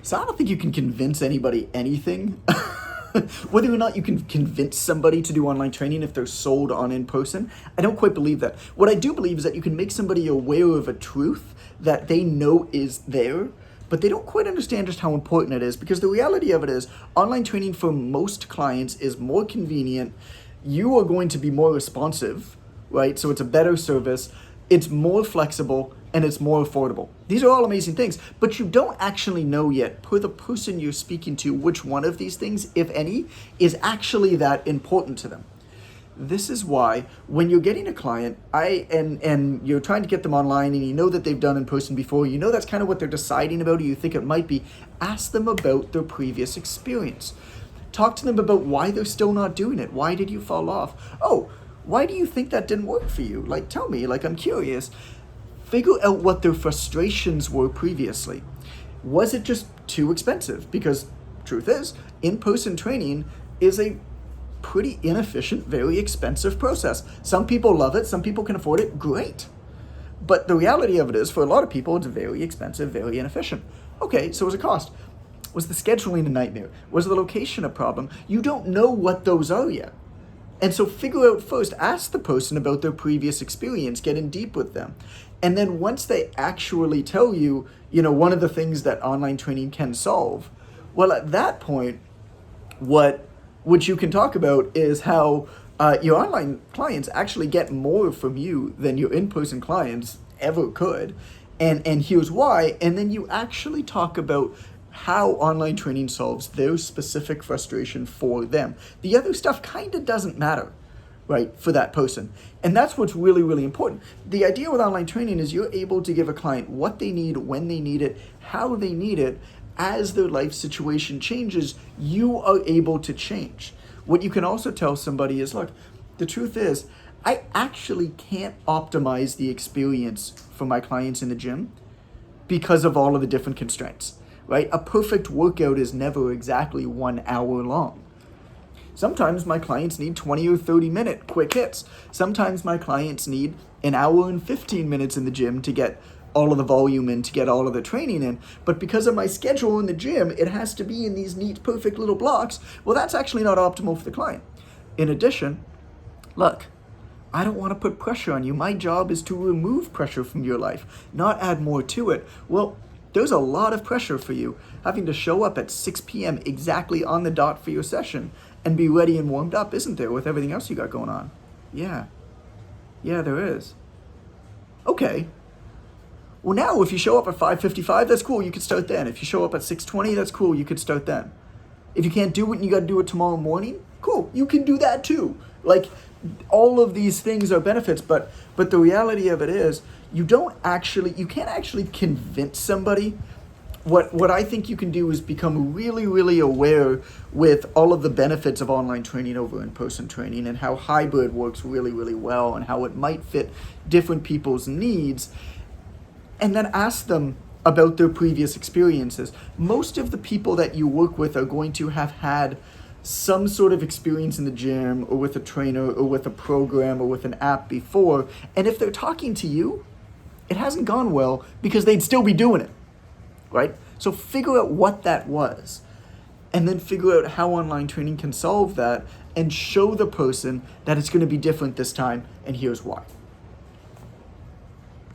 So I don't think you can convince anybody anything. Whether or not you can convince somebody to do online training if they're sold on in person, I don't quite believe that. What I do believe is that you can make somebody aware of a truth that they know is there, but they don't quite understand just how important it is, because the reality of it is online training for most clients is more convenient. You are going to be more responsive, right? So it's a better service, it's more flexible, and it's more affordable. These are all amazing things, but you don't actually know yet, per the person you're speaking to, which one of these things, if any, is actually that important to them. This is why when you're getting a client, and you're trying to get them online and you know that they've done in person before, you know that's kind of what they're deciding about, or you think it might be, ask them about their previous experience. Talk to them about why they're still not doing it. Why did you fall off? Oh, why do you think that didn't work for you? Like, tell me, like, I'm curious. Figure out what their frustrations were previously. Was it just too expensive? Because truth is, in-person training is a pretty inefficient, very expensive process. Some people love it, some people can afford it, great. But the reality of it is, for a lot of people, it's very expensive, very inefficient. Okay, so was it cost? Was the scheduling a nightmare? Was the location a problem? You don't know what those are yet. And so figure out first, ask the person about their previous experience, get in deep with them. And then once they actually tell you, one of the things that online training can solve, well, at that point, what you can talk about is how your online clients actually get more from you than your in-person clients ever could. And here's why. And then you actually talk about how online training solves their specific frustration for them. The other stuff kind of doesn't matter, right, for that person. And that's what's really, really important. The idea with online training is you're able to give a client what they need, when they need it, how they need it. As their life situation changes, you are able to change. What you can also tell somebody is, look, the truth is, I actually can't optimize the experience for my clients in the gym because of all of the different constraints. Right? A perfect workout is never exactly 1 hour long. Sometimes my clients need 20 or 30 minute quick hits. Sometimes my clients need an hour and 15 minutes in the gym to get all of the volume in, to get all of the training in. But because of my schedule in the gym, it has to be in these neat, perfect little blocks. Well, that's actually not optimal for the client. In addition, look, I don't want to put pressure on you. My job is to remove pressure from your life, not add more to it. Well, there's a lot of pressure for you having to show up at 6 p.m. exactly on the dot for your session and be ready and warmed up, isn't there, with everything else you got going on? Yeah, there is. Okay. Well, now if you show up at 5:55, that's cool, you could start then. If you show up at 6:20, that's cool, you could start then. If you can't do it and you got to do it tomorrow morning, cool, you can do that too. Like, all of these things are benefits, but the reality of it is, you can't actually convince somebody. What I think you can do is become really, really aware with all of the benefits of online training over in-person training, and how hybrid works really, really well, and how it might fit different people's needs, and then ask them about their previous experiences. Most of the people that you work with are going to have had some sort of experience in the gym, or with a trainer, or with a program, or with an app before. And if they're talking to you, it hasn't gone well, because they'd still be doing it, right? So figure out what that was, and then figure out how online training can solve that, and show the person that it's going to be different this time, and here's why.